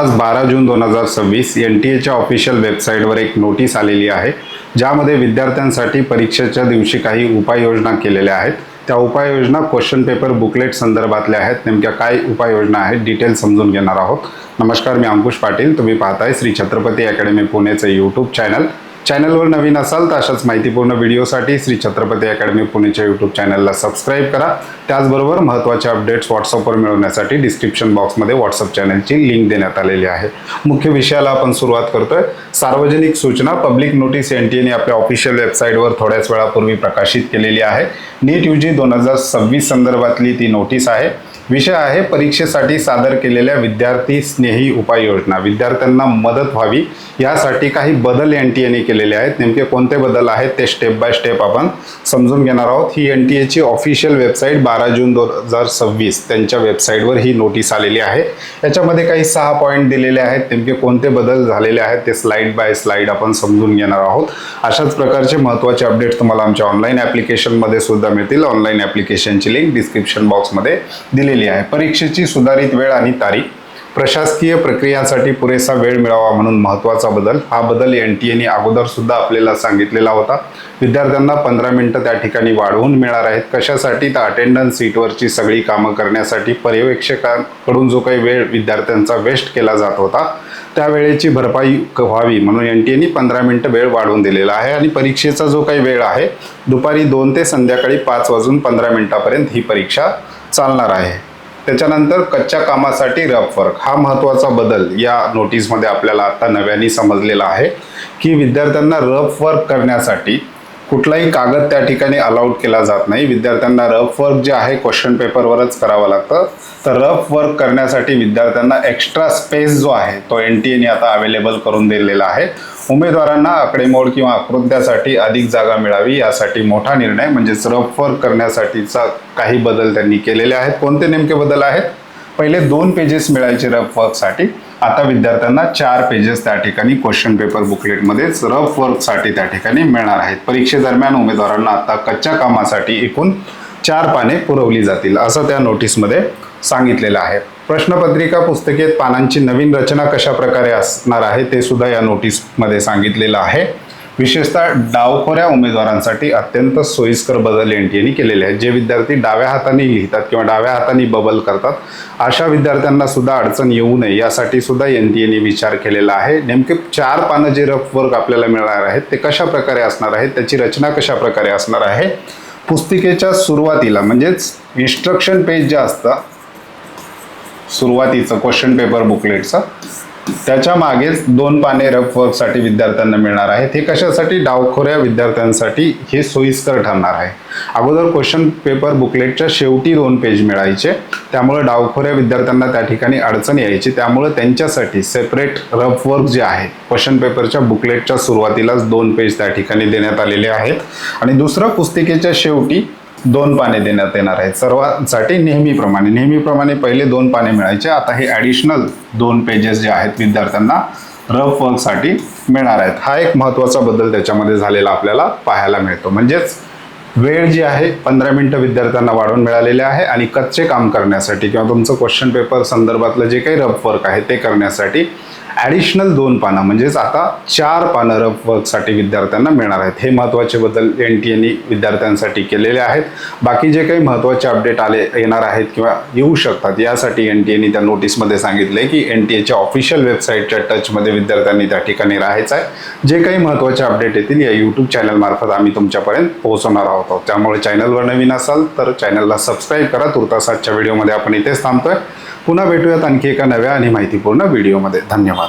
आज 12 जून 2026 NTA official वेबसाईटवर एक नोटीस आलेली आहे, ज्यामध्ये विद्यार्थ्यांसाठी परीक्षेच्या दिवशी काही उपाययोजना केलेल्या आहेत। त्या उपाययोजना क्वेश्चन पेपर बुकलेट संदर्भातल्या आहेत। नेमक्या काय उपाययोजना आहेत डिटेल समजून घेणार आहोत। नमस्कार, मी अंकुश पाटील। तुम्ही पाहताय श्री छत्रपती अकॅडमी पुणेचे यूट्यूब चॅनलवर नवीन असाल तर अशाच माहितीपूर्ण व्हिडिओसाठी श्री छत्रपती अकॅडमी पुणेच्या यूट्यूब चॅनलला सबस्क्राईब करा। त्याचबरोबर महत्त्वाचे अपडेट्स व्हॉट्सअपवर मिळवण्यासाठी डिस्क्रिप्शन बॉक्समध्ये व्हॉट्सअप चॅनलची लिंक देण्यात आलेली आहे। मुख्य विषयाला आपण सुरुवात करतोय। सार्वजनिक सूचना पब्लिक नोटीस NTAने आपल्या ऑफिशियल वेबसाईटवर थोड्याच वेळापूर्वी प्रकाशित केलेली आहे। नीट UG 2026 संदर्भातली ती नोटीस आहे। विषय आहे परीक्षेसाठी सादर केलेल्या विद्यार्थी स्नेही उपाययोजना। विद्यार्थ्यांना मदत व्हावी यासाठी काही बदल NTAने केलेले आहेत। नेमके कोणते बदल आहेत ते स्टेप बाय स्टेप आपण समजून घेणार आहोत। ही NTAची ऑफिशियल वेबसाईट 12 जून 2026 त्यांच्या वेबसाईटवर ही नोटीस आलेली आहे। याच्यामध्ये काही 6 पॉइंट दिलेले आहेत। नेमके कोणते बदल झालेले आहेत ते स्लाइड बाय स्लाइड आपण समजून घेणार आहोत। अशाच प्रकारचे महत्त्वाचे अपडेट्स तुम्हाला आमच्या ऑनलाईन ॲप्लिकेशनमध्ये सुद्धा मिळतील। ऑनलाईन ॲप्लिकेशनची लिंक डिस्क्रिप्शन बॉक्समध्ये दिलेली आहे। परीक्षेची सुधारित वेळ आणि तारीख, प्रशासकीय प्रक्रियांसाठी पुरेसा वेळ मिळावा म्हणून महत्त्वाचा बदल। हा बदल NTAने अगोदर सुद्धा आपल्याला सांगितलेला होता। विद्यार्थ्यांना 15 मिनिटं त्या ठिकाणी वाढवून मिळणार आहेत। कशासाठी? तर अटेंडन्स सीटवरची सगळी कामं करण्यासाठी पर्यवेक्षकांकडून जो काही वेळ विद्यार्थ्यांचा वेस्ट केला जात होता त्या वेळेची भरपाई व्हावी म्हणून NTAने 15 मिनिटं वेळ वाढवून दिलेला आहे। आणि परीक्षेचा जो काही वेळ आहे दुपारी 2 ते संध्याकाळी 5 वाजून 15 मिनिटापर्यंत ही परीक्षा चालणार आहे। त्याच्यानंतर कच्च्या कामासाठी रफ वर्क, हा महत्त्वाचा बदल या नोटीसमध्ये आपल्याला आता नव्याने समजलेला आहे की विद्यार्थ्यांना रफ वर्क करण्यासाठी कुठलाही कागद त्या ठिकाणी अलाउड केला जात नाही। विद्यार्थ्यांना रफ वर्क जे आहे क्वेश्चन पेपरवरच करावं लागतं। तर रफ वर्क करण्यासाठी विद्यार्थ्यांना एक्स्ट्रा स्पेस जो आहे तो NTAने आता अवेलेबल करून दिलेला आहे। उमेदवारांना आकडेमोड किंवा आकृत्यासाठी अधिक जागा मिळावी यासाठी मोठा निर्णय म्हणजेच रफ वर्क करण्यासाठीचा काही बदल त्यांनी केलेले आहेत। कोणते नेमके बदल आहेत? पहिले 2 पेजेस मिळायचे रफ वर्कसाठी, आता विद्यार्थ्यांना 4 पेजेस त्या ठिकाणी क्वेश्चन पेपर बुकलेटमध्येच रफ वर्कसाठी त्या ठिकाणी मिळणार आहेत। परीक्षेदरम्यान उमेदवारांना आता कच्च्या कामासाठी एकूण 4 पाने पुरवली जातील असं त्या नोटीसमध्ये सांगितलेलं आहे। प्रश्नपत्रिका पुस्तिकेत पानांची नवीन रचना कशा प्रकारे असणार आहे ते सुद्धा या नोटीसमध्ये सांगितलेलं आहे। विशेषतः डावखोऱ्या उमेदवारांसाठी अत्यंत सोयीस्कर बदल NTAने केलेले आहेत। जे विद्यार्थी डाव्या हाताने लिहितात किंवा डाव्या हाताने बबल करतात अशा विद्यार्थ्यांना सुद्धा अडचण येऊ नये यासाठी सुद्धा NTAने विचार केलेला आहे। नेमके 4 पानं जे रफ वर्क आपल्याला मिळणार आहेत ते कशा प्रकारे असणार आहेत, त्याची रचना कशा प्रकारे असणार आहे। पुस्तिकेच्या सुरुवातीला म्हणजेच इन्स्ट्रक्शन पेज जे असतं सुरुवातीचं क्वेश्चन पेपर बुकलेटचं त्याच्या मागेच 2 पाने रफ वर्कसाठी विद्यार्थ्यांना मिळणार आहेत। हे कशासाठी? डावखोऱ्या विद्यार्थ्यांसाठी हे सोयीस्कर ठरणार आहे। अगोदर क्वेश्चन पेपर बुकलेटच्या शेवटी 2 पेज मिळायचे, त्यामुळे डावखोऱ्या विद्यार्थ्यांना त्या ठिकाणी अडचण यायची। त्यामुळे त्यांच्यासाठी सेपरेट रफ वर्क जे आहे क्वेश्चन पेपरच्या बुकलेटच्या सुरुवातीलाच 2 पेज त्या ठिकाणी देण्यात आलेले आहेत। आणि दुसरं पुस्तिकेच्या शेवटी 2 पाने देण्यात येणार आहेत। सर्वांसाठी नेहमीप्रमाणे पहिले 2 पाने मिळायचे, आता हे ॲडिशनल 2 पेजेस जे आहेत विद्यार्थ्यांना रफ वर्कसाठी मिळणार आहेत। हा एक महत्त्वाचा बदल त्याच्यामध्ये झालेला आपल्याला पाहायला मिळतो। म्हणजेच वेळ जी आहे 15 मिनिटं विद्यार्थ्यांना वाढवून मिळालेले आहे आणि कच्चे काम करण्यासाठी किंवा तुमचं क्वेश्चन पेपर संदर्भातलं जे काही रफ वर्क आहे ते करण्यासाठी ॲडिशनल 2 पानं म्हणजेच आता 4 पानं रफ वर्कसाठी विद्यार्थ्यांना मिळणार आहेत। हे महत्त्वाचे बदल NTAने विद्यार्थ्यांसाठी केलेले आहेत। बाकी जे काही महत्त्वाचे अपडेट येणार आहेत किंवा येऊ शकतात यासाठी NTAने त्या नोटीसमध्ये सांगितले की NTAच्या ऑफिशियल वेबसाईटच्या टचमध्ये विद्यार्थ्यांनी त्या ठिकाणी राहायचं आहे। जे काही महत्त्वाचे अपडेट येतील या यूट्यूब चॅनलमार्फत आम्ही तुमच्यापर्यंत पोहोचवणार आहोत। त्यामुळे चॅनलवर नवीन असाल तर चॅनलला सबस्क्राईब करा। तुर्तास आजच्या व्हिडिओमध्ये आपण इथेच थांबतोय। पुन्हा भेटूयात आणखी एका नव्या आणि माहितीपूर्ण व्हिडिओमध्ये। धन्यवाद।